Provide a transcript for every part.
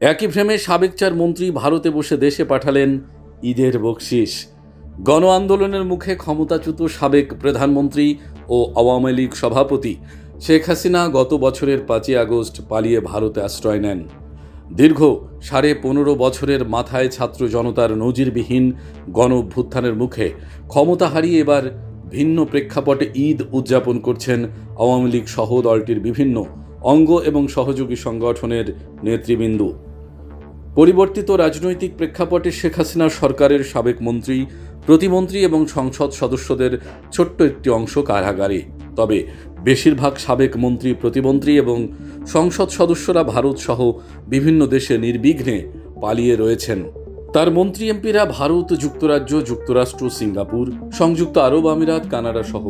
একই ফ্রেমে সাবেক 4 মন্ত্রী ভারতে বসে দেশে পাঠালেন ঈদের বকশিশ। গণ আন্দোলনের মুখে ক্ষমতাচ্যুত সাবেক প্রধানমন্ত্রী ও আওয়ামী লীগ সভাপতি শেখ হাসিনা গত বছরের 5ই আগস্ট পালিয়ে ভারতে আশ্রয় নেন। দীর্ঘ 15.5 বছরের মাথায় ছাত্র জনতার নজিরবিহীন গণ অভ্যুত্থানের মুখে ক্ষমতা হারিয়ে এবার ভিন্ন প্রেক্ষাপটে ঈদ উদযাপন করছেন আওয়ামী লীগ সহ দলটির বিভিন্ন অঙ্গ এবং সহযোগী সংগঠনের নেতৃবৃন্দ। পরিবর্তিত রাজনৈতিক প্রেক্ষাপটে শেখ হাসিনা সরকারের সাবেক মন্ত্রী, প্রতিমন্ত্রী এবং সংসদ সদস্যদের ছোট্ট একটি অংশ কারাগারে। তবে বেশিরভাগ সাবেক মন্ত্রী, প্রতিমন্ত্রী এবং সংসদ সদস্যরা ভারত সহ বিভিন্ন দেশে নির্বিঘ্নে পালিয়ে রয়েছেন। তার মন্ত্রী এমপিরা ভারত, যুক্তরাজ্য, যুক্তরাষ্ট্র, সিঙ্গাপুর, সংযুক্ত আরব আমিরাত, কানাডা সহ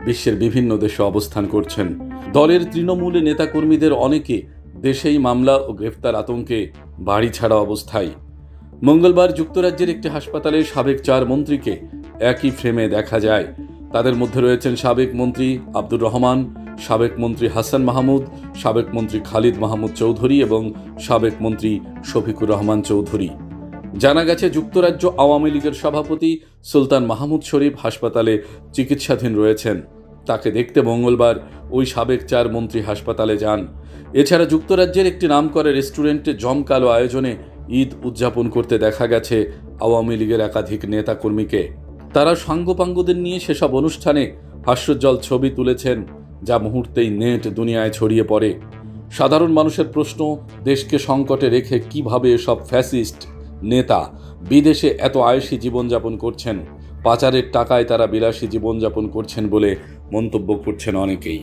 বিশ্বের বিভিন্ন দেশে অবস্থান করছেন। দলের তৃণমূল নেতাকর্মীদের অনেকে দেশেই মামলা ও গ্রেফতার আতঙ্কে বাড়ি ছাড়া অবস্থায়। মঙ্গলবার যুক্তরাজ্যের একটি হাসপাতালে সাবেক 4 মন্ত্রীকে একই ফ্রেমে দেখা যায়। তাদের মধ্যে রয়েছেন সাবেক মন্ত্রী আব্দুর রহমান, সাবেক মন্ত্রী হাসান মাহমুদ, সাবেক মন্ত্রী খালিদ মাহমুদ চৌধুরী এবং সাবেক মন্ত্রী শফিকুর রহমান চৌধুরী। জানা গেছে, যুক্তরাজ্য আওয়ামী লীগের সভাপতি সুলতান মাহমুদ শরীফ হাসপাতালে চিকিৎসাধীন রয়েছেন। তাকে দেখতে মঙ্গলবার ওই সাবেক 4 মন্ত্রী হাসপাতালে যান। এছাড়া যুক্তরাজ্যের একটি নামকরা রেস্টুরেন্টে জমকালো আয়োজনে ঈদ উদযাপন করতে দেখা গেছে আওয়ামী লীগের একাধিক নেতাকর্মীকে। তারা সাঙ্গপাঙ্গদের নিয়ে সেসব অনুষ্ঠানে হাস্যোজ্জ্বল ছবি তুলেছেন, যা মুহূর্তেই নেট দুনিয়ায় ছড়িয়ে পড়ে। সাধারণ মানুষের প্রশ্ন, দেশকে সংকটে রেখে কিভাবে এসব ফ্যাসিস্ট নেতা বিদেশে এত আয়েশি জীবনযাপন করছেন? পাচারের টাকায় তারা বিলাসী জীবনযাপন করছেন বলে মন্তব্য করছেন অনেকেই।